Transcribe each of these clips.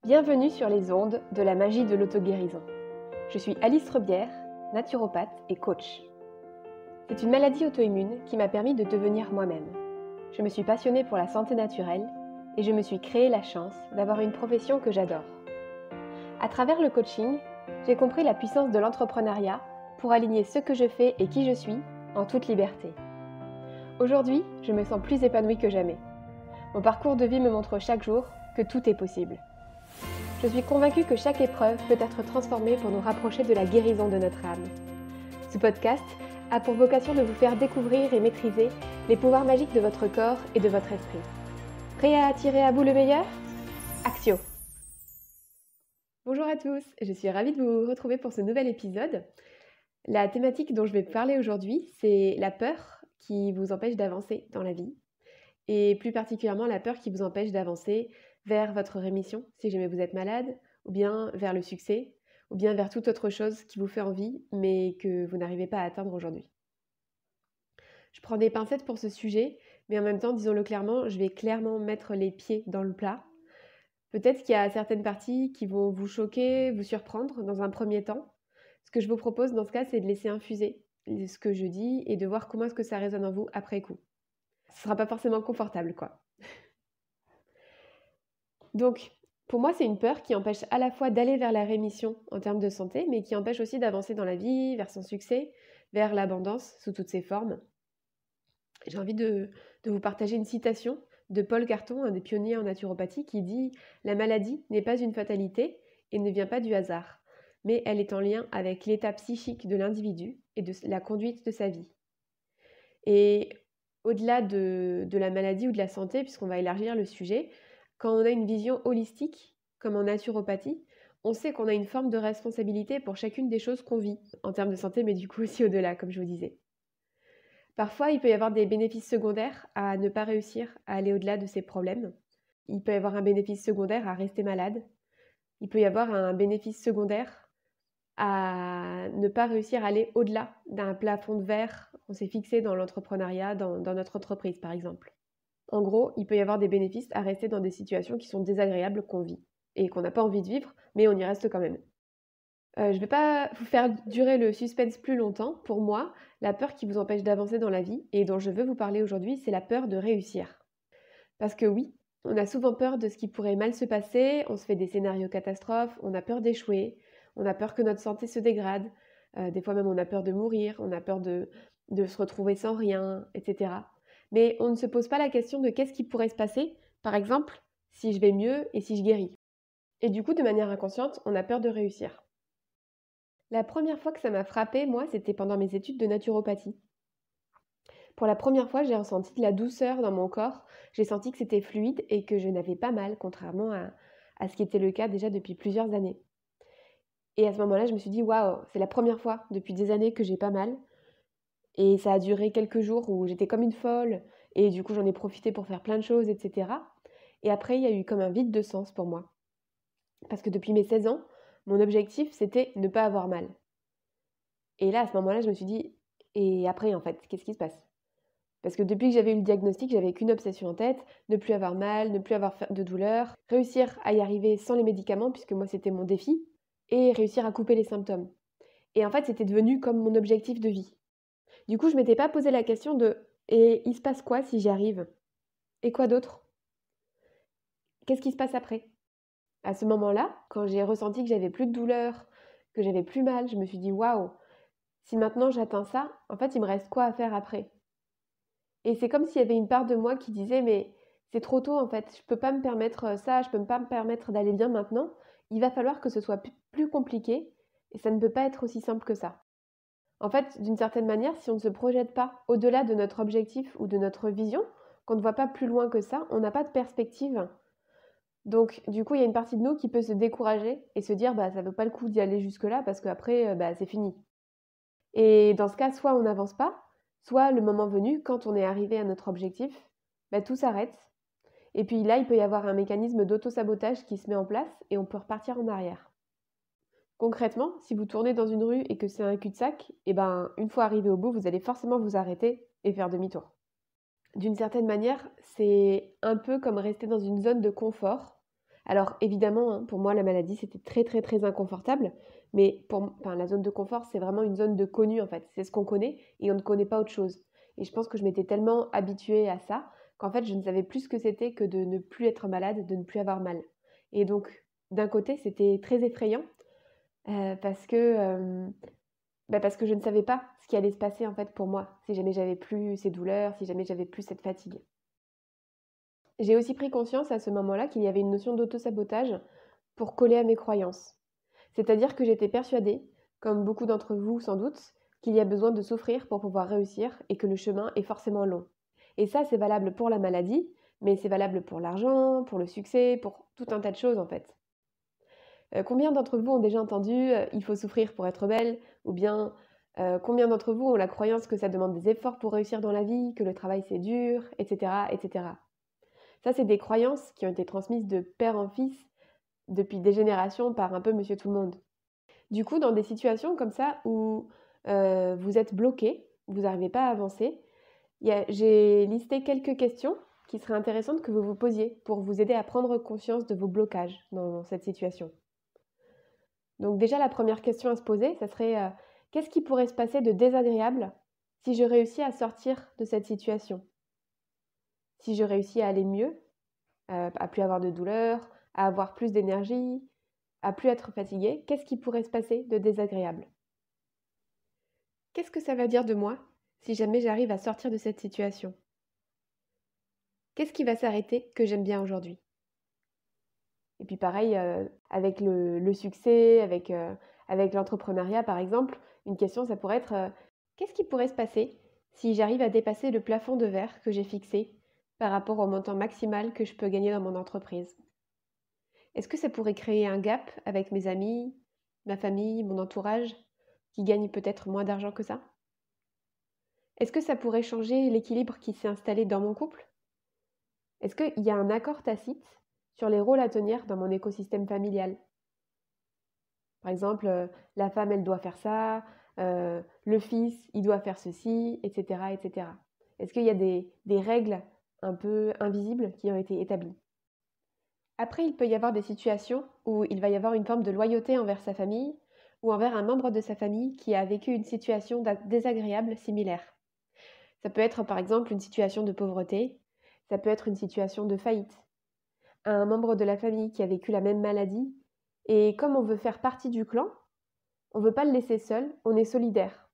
Bienvenue sur les ondes de la magie de l'auto-guérison. Je suis Alice Rebière, naturopathe et coach. C'est une maladie auto-immune qui m'a permis de devenir moi-même. Je me suis passionnée pour la santé naturelle et je me suis créé la chance d'avoir une profession que j'adore. À travers le coaching, j'ai compris la puissance de l'entrepreneuriat pour aligner ce que je fais et qui je suis en toute liberté. Aujourd'hui, je me sens plus épanouie que jamais. Mon parcours de vie me montre chaque jour que tout est possible. Je suis convaincue que chaque épreuve peut être transformée pour nous rapprocher de la guérison de notre âme. Ce podcast a pour vocation de vous faire découvrir et maîtriser les pouvoirs magiques de votre corps et de votre esprit. Prêt à attirer à vous le meilleur ? Axio! Bonjour à tous, je suis ravie de vous retrouver pour ce nouvel épisode. La thématique dont je vais parler aujourd'hui, c'est la peur qui vous empêche d'avancer dans la vie, et plus particulièrement la peur qui vous empêche d'avancer vers votre rémission, si jamais vous êtes malade, ou bien vers le succès, ou bien vers toute autre chose qui vous fait envie, mais que vous n'arrivez pas à atteindre aujourd'hui. Je prends des pincettes pour ce sujet, mais en même temps, disons-le clairement, je vais clairement mettre les pieds dans le plat. Peut-être qu'il y a certaines parties qui vont vous choquer, vous surprendre dans un premier temps. Ce que je vous propose dans ce cas, c'est de laisser infuser ce que je dis et de voir comment est-ce que ça résonne en vous après coup. Ce ne sera pas forcément confortable, quoi. Donc, pour moi, c'est une peur qui empêche à la fois d'aller vers la rémission en termes de santé, mais qui empêche aussi d'avancer dans la vie, vers son succès, vers l'abondance sous toutes ses formes. J'ai envie de vous partager une citation de Paul Carton, un des pionniers en naturopathie, qui dit « La maladie n'est pas une fatalité et ne vient pas du hasard, mais elle est en lien avec l'état psychique de l'individu et de la conduite de sa vie. » Et au-delà de la maladie ou de la santé, puisqu'on va élargir le sujet, quand on a une vision holistique, comme en naturopathie, on sait qu'on a une forme de responsabilité pour chacune des choses qu'on vit, en termes de santé, mais du coup aussi au-delà, comme je vous disais. Parfois, il peut y avoir des bénéfices secondaires à ne pas réussir à aller au-delà de ces problèmes. Il peut y avoir un bénéfice secondaire à rester malade. Il peut y avoir un bénéfice secondaire à ne pas réussir à aller au-delà d'un plafond de verre qu'on s'est fixé dans l'entrepreneuriat, dans notre entreprise par exemple. En gros, il peut y avoir des bénéfices à rester dans des situations qui sont désagréables qu'on vit et qu'on n'a pas envie de vivre, mais on y reste quand même. Je ne vais pas vous faire durer le suspense plus longtemps. Pour moi, la peur qui vous empêche d'avancer dans la vie et dont je veux vous parler aujourd'hui, c'est la peur de réussir. Parce que oui, on a souvent peur de ce qui pourrait mal se passer, on se fait des scénarios catastrophes, on a peur d'échouer, on a peur que notre santé se dégrade, des fois même on a peur de mourir, on a peur de se retrouver sans rien, etc. Mais on ne se pose pas la question de qu'est-ce qui pourrait se passer, par exemple, si je vais mieux et si je guéris. Et du coup, de manière inconsciente, on a peur de réussir. La première fois que ça m'a frappée, moi, c'était pendant mes études de naturopathie. Pour la première fois, j'ai ressenti de la douceur dans mon corps, j'ai senti que c'était fluide et que je n'avais pas mal, contrairement à ce qui était le cas déjà depuis plusieurs années. Et à ce moment-là, je me suis dit, waouh, c'est la première fois depuis des années que j'ai pas mal. Et ça a duré quelques jours où j'étais comme une folle, et du coup j'en ai profité pour faire plein de choses, etc. Et après, il y a eu comme un vide de sens pour moi. Parce que depuis mes 16 ans, mon objectif, c'était ne pas avoir mal. Et là, à ce moment-là, je me suis dit, et après, en fait, qu'est-ce qui se passe ? Parce que depuis que j'avais eu le diagnostic, j'avais qu'une obsession en tête, ne plus avoir mal, ne plus avoir de douleur, réussir à y arriver sans les médicaments, puisque moi, c'était mon défi, et réussir à couper les symptômes. Et en fait, c'était devenu comme mon objectif de vie. Du coup, je ne m'étais pas posé la question de « et il se passe quoi si j'y arrive ? Et quoi d'autre ? Qu'est-ce qui se passe après ?» À ce moment-là, quand j'ai ressenti que j'avais plus de douleur, que j'avais plus mal, je me suis dit « waouh, si maintenant j'atteins ça, en fait, il me reste quoi à faire après ?» Et c'est comme s'il y avait une part de moi qui disait « mais c'est trop tôt en fait, je ne peux pas me permettre ça, je ne peux pas me permettre d'aller bien maintenant, il va falloir que ce soit plus compliqué et ça ne peut pas être aussi simple que ça. » En fait, d'une certaine manière, si on ne se projette pas au-delà de notre objectif ou de notre vision, qu'on ne voit pas plus loin que ça, on n'a pas de perspective. Donc, du coup, il y a une partie de nous qui peut se décourager et se dire ça ne vaut pas le coup d'y aller jusque-là parce qu'après, c'est fini. Et dans ce cas, soit on n'avance pas, soit le moment venu, quand on est arrivé à notre objectif, tout s'arrête. Et puis là, il peut y avoir un mécanisme d'auto-sabotage qui se met en place et on peut repartir en arrière. Concrètement, si vous tournez dans une rue et que c'est un cul-de-sac, une fois arrivé au bout, vous allez forcément vous arrêter et faire demi-tour. D'une certaine manière, c'est un peu comme rester dans une zone de confort, Alors évidemment, hein, pour moi, la maladie, c'était très, très, très inconfortable, mais la zone de confort, c'est vraiment une zone de connu, en fait. C'est ce qu'on connaît et on ne connaît pas autre chose. Et je pense que je m'étais tellement habituée à ça qu'en fait, je ne savais plus ce que c'était que de ne plus être malade, de ne plus avoir mal. Et donc, d'un côté, c'était très effrayant, parce que, parce que je ne savais pas ce qui allait se passer, en fait, pour moi, si jamais j'avais plus ces douleurs, si jamais j'avais plus cette fatigue. J'ai aussi pris conscience à ce moment-là qu'il y avait une notion d'auto-sabotage pour coller à mes croyances. C'est-à-dire que j'étais persuadée, comme beaucoup d'entre vous sans doute, qu'il y a besoin de souffrir pour pouvoir réussir et que le chemin est forcément long. Et ça, c'est valable pour la maladie, mais c'est valable pour l'argent, pour le succès, pour tout un tas de choses en fait. Combien d'entre vous ont déjà entendu il faut souffrir pour être belle » ou bien combien d'entre vous ont la croyance que ça demande des efforts pour réussir dans la vie, que le travail c'est dur, etc., etc. Ça, c'est des croyances qui ont été transmises de père en fils depuis des générations par un peu monsieur tout le monde. Du coup, dans des situations comme ça où vous êtes bloqué, vous n'arrivez pas à avancer, j'ai listé quelques questions qui seraient intéressantes que vous vous posiez pour vous aider à prendre conscience de vos blocages dans cette situation. Donc déjà, la première question à se poser, ça serait qu'est-ce qui pourrait se passer de désagréable si je réussis à sortir de cette situation? Si je réussis à aller mieux, à plus avoir de douleur, à avoir plus d'énergie, à plus être fatiguée, qu'est-ce qui pourrait se passer de désagréable? Qu'est-ce que ça va dire de moi si jamais j'arrive à sortir de cette situation? Qu'est-ce qui va s'arrêter que j'aime bien aujourd'hui? Et puis pareil, avec le succès, avec l'entrepreneuriat par exemple, une question ça pourrait être qu'est-ce qui pourrait se passer si j'arrive à dépasser le plafond de verre que j'ai fixé par rapport au montant maximal que je peux gagner dans mon entreprise? Est-ce que ça pourrait créer un gap avec mes amis, ma famille, mon entourage, qui gagnent peut-être moins d'argent que ça? Est-ce que ça pourrait changer l'équilibre qui s'est installé dans mon couple? Est-ce qu'il y a un accord tacite sur les rôles à tenir dans mon écosystème familial? Par exemple, la femme, elle doit faire ça, le fils, il doit faire ceci, etc., etc. Est-ce qu'il y a des règles un peu invisibles qui ont été établies? Après, il peut y avoir des situations où il va y avoir une forme de loyauté envers sa famille ou envers un membre de sa famille qui a vécu une situation désagréable similaire. Ça peut être par exemple une situation de pauvreté, ça peut être une situation de faillite. Un membre de la famille qui a vécu la même maladie, et comme on veut faire partie du clan, on ne veut pas le laisser seul, on est solidaire.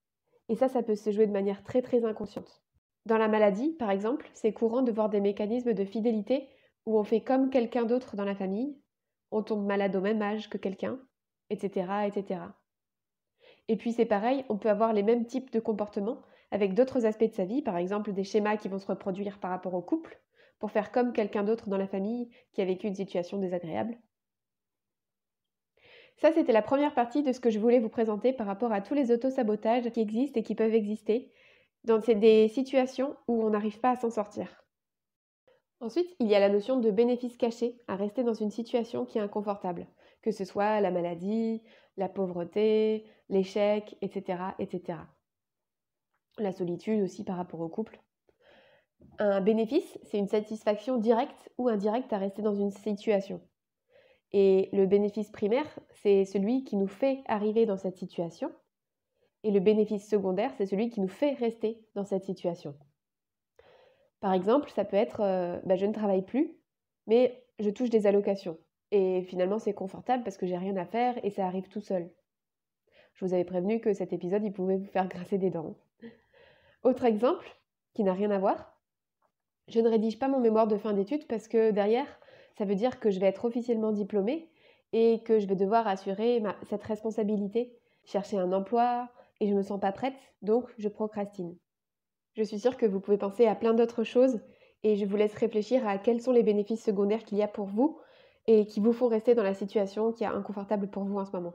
Et ça peut se jouer de manière très très inconsciente. Dans la maladie, par exemple, c'est courant de voir des mécanismes de fidélité où on fait comme quelqu'un d'autre dans la famille, on tombe malade au même âge que quelqu'un, etc., etc. Et puis c'est pareil, on peut avoir les mêmes types de comportements avec d'autres aspects de sa vie, par exemple des schémas qui vont se reproduire par rapport au couple, pour faire comme quelqu'un d'autre dans la famille qui a vécu une situation désagréable. Ça, c'était la première partie de ce que je voulais vous présenter par rapport à tous les autosabotages qui existent et qui peuvent exister dans des situations où on n'arrive pas à s'en sortir. Ensuite, il y a la notion de bénéfice caché à rester dans une situation qui est inconfortable, que ce soit la maladie, la pauvreté, l'échec, etc., etc. La solitude aussi par rapport au couple. Un bénéfice, c'est une satisfaction directe ou indirecte à rester dans une situation. Et le bénéfice primaire, c'est celui qui nous fait arriver dans cette situation. Et le bénéfice secondaire, c'est celui qui nous fait rester dans cette situation. Par exemple, ça peut être je ne travaille plus, mais je touche des allocations. Et finalement, c'est confortable parce que j'ai rien à faire et ça arrive tout seul. Je vous avais prévenu que cet épisode, il pouvait vous faire grincer des dents. Autre exemple, qui n'a rien à voir, je ne rédige pas mon mémoire de fin d'études parce que derrière, ça veut dire que je vais être officiellement diplômée et que je vais devoir assurer cette responsabilité, chercher un emploi et je ne me sens pas prête, donc je procrastine. Je suis sûre que vous pouvez penser à plein d'autres choses et je vous laisse réfléchir à quels sont les bénéfices secondaires qu'il y a pour vous et qui vous font rester dans la situation qui est inconfortable pour vous en ce moment.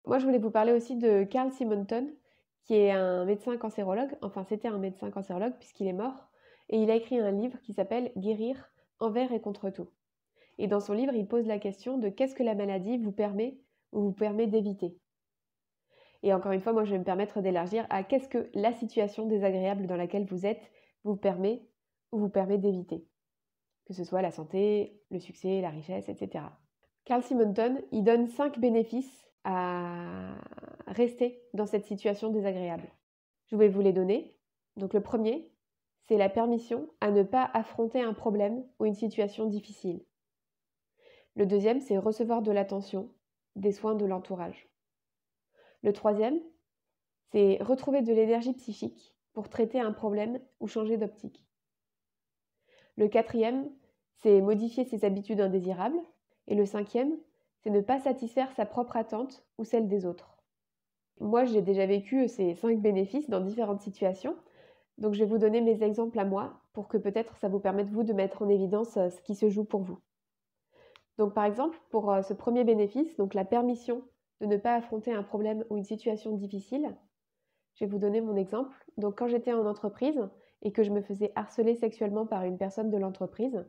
Moi, je voulais vous parler aussi de Carl Simonton, qui est un médecin cancérologue, enfin c'était un médecin cancérologue puisqu'il est mort, et il a écrit un livre qui s'appelle Guérir envers et contre tout. Et dans son livre, il pose la question de qu'est-ce que la maladie vous permet ou vous permet d'éviter. Et encore une fois, moi je vais me permettre d'élargir à qu'est-ce que la situation désagréable dans laquelle vous êtes vous permet ou vous permet d'éviter. que ce soit la santé, le succès, la richesse, etc. Carl Simonton, il donne 5 bénéfices à rester dans cette situation désagréable. Je vais vous les donner. Donc le premier, c'est la permission à ne pas affronter un problème ou une situation difficile. Le deuxième, c'est recevoir de l'attention, des soins de l'entourage. Le troisième, c'est retrouver de l'énergie psychique pour traiter un problème ou changer d'optique. Le quatrième, c'est modifier ses habitudes indésirables. Et le cinquième, c'est ne pas satisfaire sa propre attente ou celle des autres. Moi, j'ai déjà vécu ces 5 bénéfices dans différentes situations. Donc, je vais vous donner mes exemples à moi pour que peut-être ça vous permette, vous, de mettre en évidence ce qui se joue pour vous. Donc, par exemple, pour ce premier bénéfice, donc la permission de ne pas affronter un problème ou une situation difficile, je vais vous donner mon exemple. Donc, quand j'étais en entreprise et que je me faisais harceler sexuellement par une personne de l'entreprise,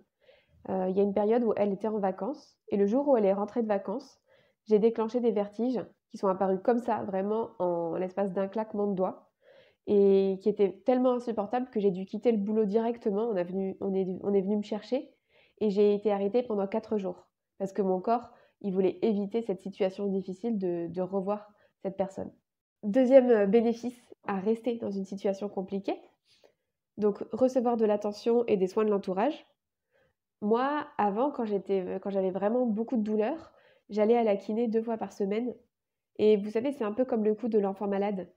il y a une période où elle était en vacances. Et le jour où elle est rentrée de vacances, j'ai déclenché des vertiges qui sont apparus comme ça, vraiment en l'espace d'un claquement de doigts, et qui étaient tellement insupportables que j'ai dû quitter le boulot directement. On est venu me chercher et j'ai été arrêtée pendant 4 jours parce que mon corps, il voulait éviter cette situation difficile de revoir cette personne. Deuxième bénéfice à rester dans une situation compliquée, donc recevoir de l'attention et des soins de l'entourage. Moi, avant, quand j'avais vraiment beaucoup de douleurs, j'allais à la kiné 2 fois par semaine. Et vous savez, c'est un peu comme le coup de l'enfant malade.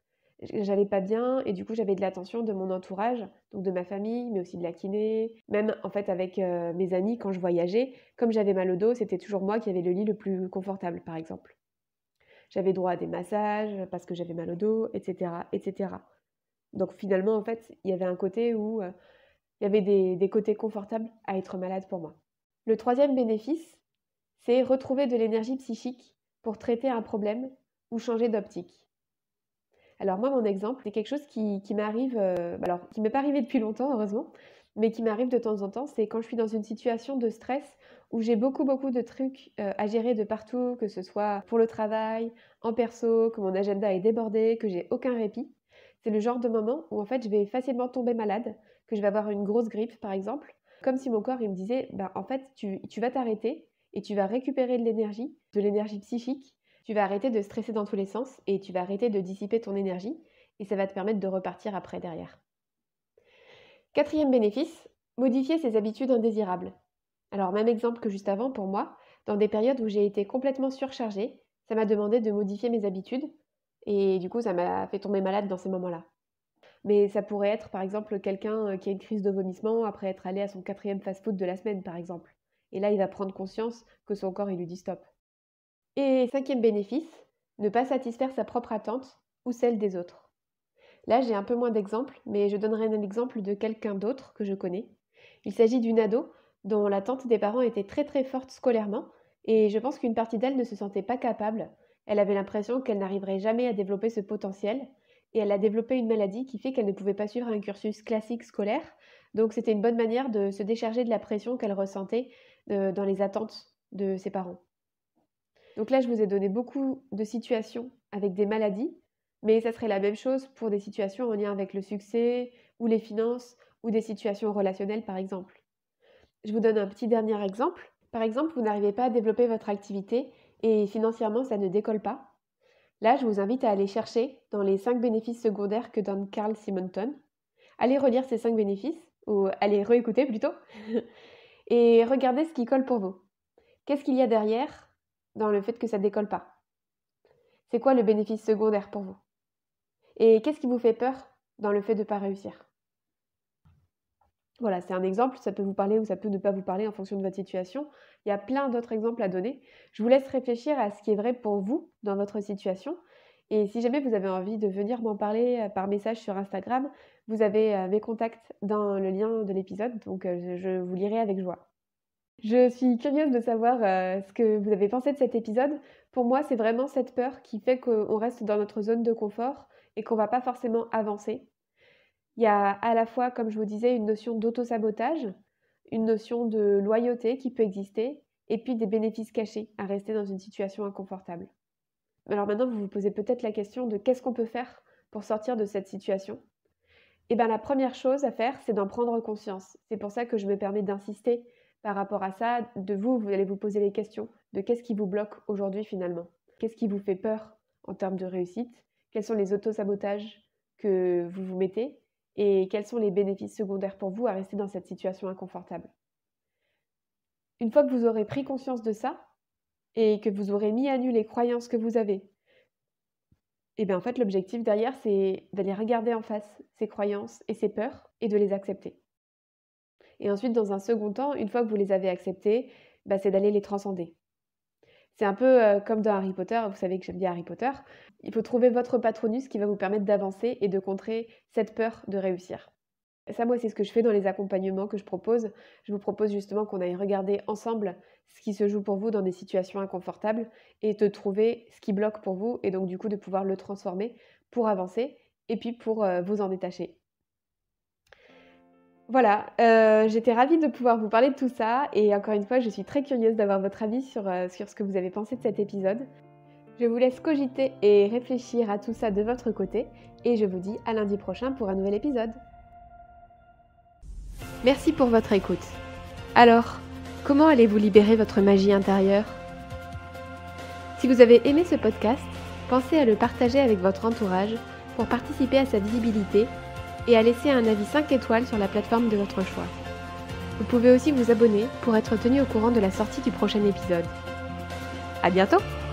J'allais pas bien et du coup, j'avais de l'attention de mon entourage, donc de ma famille, mais aussi de la kiné. Même en fait avec mes amis, quand je voyageais, comme j'avais mal au dos, c'était toujours moi qui avais le lit le plus confortable, par exemple. J'avais droit à des massages parce que j'avais mal au dos, etc., etc. Donc finalement, en fait, il y avait un côté où il y avait des côtés confortables à être malade pour moi. Le troisième bénéfice, c'est retrouver de l'énergie psychique pour traiter un problème ou changer d'optique. Alors moi, mon exemple, c'est quelque chose qui m'arrive, qui m'est pas arrivé depuis longtemps, heureusement, mais qui m'arrive de temps en temps, c'est quand je suis dans une situation de stress où j'ai beaucoup de trucs à gérer de partout, que ce soit pour le travail, en perso, que mon agenda est débordé, que j'ai aucun répit. C'est le genre de moment où en fait je vais facilement tomber malade, que je vais avoir une grosse grippe par exemple, comme si mon corps il me disait, en fait tu vas t'arrêter et tu vas récupérer de l'énergie psychique, tu vas arrêter de stresser dans tous les sens et tu vas arrêter de dissiper ton énergie et ça va te permettre de repartir après derrière. Quatrième bénéfice, modifier ses habitudes indésirables. Alors même exemple que juste avant pour moi, dans des périodes où j'ai été complètement surchargée, ça m'a demandé de modifier mes habitudes et du coup ça m'a fait tomber malade dans ces moments-là. Mais ça pourrait être par exemple quelqu'un qui a une crise de vomissement après être allé à son 4e fast-food de la semaine par exemple. Et là il va prendre conscience que son corps il lui dit stop. Et cinquième bénéfice, ne pas satisfaire sa propre attente ou celle des autres. Là, j'ai un peu moins d'exemples, mais je donnerai un exemple de quelqu'un d'autre que je connais. Il s'agit d'une ado dont l'attente des parents était très forte scolairement, et je pense qu'une partie d'elle ne se sentait pas capable. Elle avait l'impression qu'elle n'arriverait jamais à développer ce potentiel, et elle a développé une maladie qui fait qu'elle ne pouvait pas suivre un cursus classique scolaire, donc c'était une bonne manière de se décharger de la pression qu'elle ressentait dans les attentes de ses parents. Donc là, je vous ai donné beaucoup de situations avec des maladies, mais ça serait la même chose pour des situations en lien avec le succès ou les finances ou des situations relationnelles par exemple. Je vous donne un petit dernier exemple. Par exemple, vous n'arrivez pas à développer votre activité et financièrement ça ne décolle pas. Là, je vous invite à aller chercher dans les 5 bénéfices secondaires que donne Carl Simonton. Allez relire ces 5 bénéfices, ou allez réécouter plutôt, et regardez ce qui colle pour vous. Qu'est-ce qu'il y a derrière dans le fait que ça ne décolle pas? C'est quoi le bénéfice secondaire pour vous? Et qu'est-ce qui vous fait peur dans le fait de ne pas réussir? Voilà, c'est un exemple, ça peut vous parler ou ça peut ne pas vous parler en fonction de votre situation. Il y a plein d'autres exemples à donner. Je vous laisse réfléchir à ce qui est vrai pour vous dans votre situation. Et si jamais vous avez envie de venir m'en parler par message sur Instagram, vous avez mes contacts dans le lien de l'épisode, donc je vous lirai avec joie. Je suis curieuse de savoir ce que vous avez pensé de cet épisode. Pour moi, c'est vraiment cette peur qui fait qu'on reste dans notre zone de confort et qu'on ne va pas forcément avancer. Il y a à la fois, comme je vous disais, une notion d'auto-sabotage, une notion de loyauté qui peut exister, et puis des bénéfices cachés à rester dans une situation inconfortable. Alors maintenant, vous vous posez peut-être la question de qu'est-ce qu'on peut faire pour sortir de cette situation? Eh bien, la première chose à faire, c'est d'en prendre conscience. C'est pour ça que je me permets d'insister Par rapport à ça, de vous, vous allez vous poser les questions de qu'est-ce qui vous bloque aujourd'hui finalement? Qu'est-ce qui vous fait peur en termes de réussite? Quels sont les autosabotages que vous vous mettez? Et quels sont les bénéfices secondaires pour vous à rester dans cette situation inconfortable? Une fois que vous aurez pris conscience de ça et que vous aurez mis à nu les croyances que vous avez, et bien en fait l'objectif derrière c'est d'aller regarder en face ces croyances et ces peurs et de les accepter. Et ensuite dans un second temps, une fois que vous les avez acceptées, c'est d'aller les transcender. C'est un peu comme dans Harry Potter, vous savez que j'aime bien Harry Potter. Il faut trouver votre patronus qui va vous permettre d'avancer et de contrer cette peur de réussir. Et ça, moi, c'est ce que je fais dans les accompagnements que je propose. Je vous propose justement qu'on aille regarder ensemble ce qui se joue pour vous dans des situations inconfortables et de trouver ce qui bloque pour vous et donc du coup de pouvoir le transformer pour avancer et puis pour vous en détacher. Voilà, j'étais ravie de pouvoir vous parler de tout ça et encore une fois, je suis très curieuse d'avoir votre avis sur ce que vous avez pensé de cet épisode. Je vous laisse cogiter et réfléchir à tout ça de votre côté et je vous dis à lundi prochain pour un nouvel épisode. Merci pour votre écoute. Alors, comment allez-vous libérer votre magie intérieure? Si vous avez aimé ce podcast, pensez à le partager avec votre entourage pour participer à sa visibilité et à laisser un avis 5 étoiles sur la plateforme de votre choix. Vous pouvez aussi vous abonner pour être tenu au courant de la sortie du prochain épisode. À bientôt!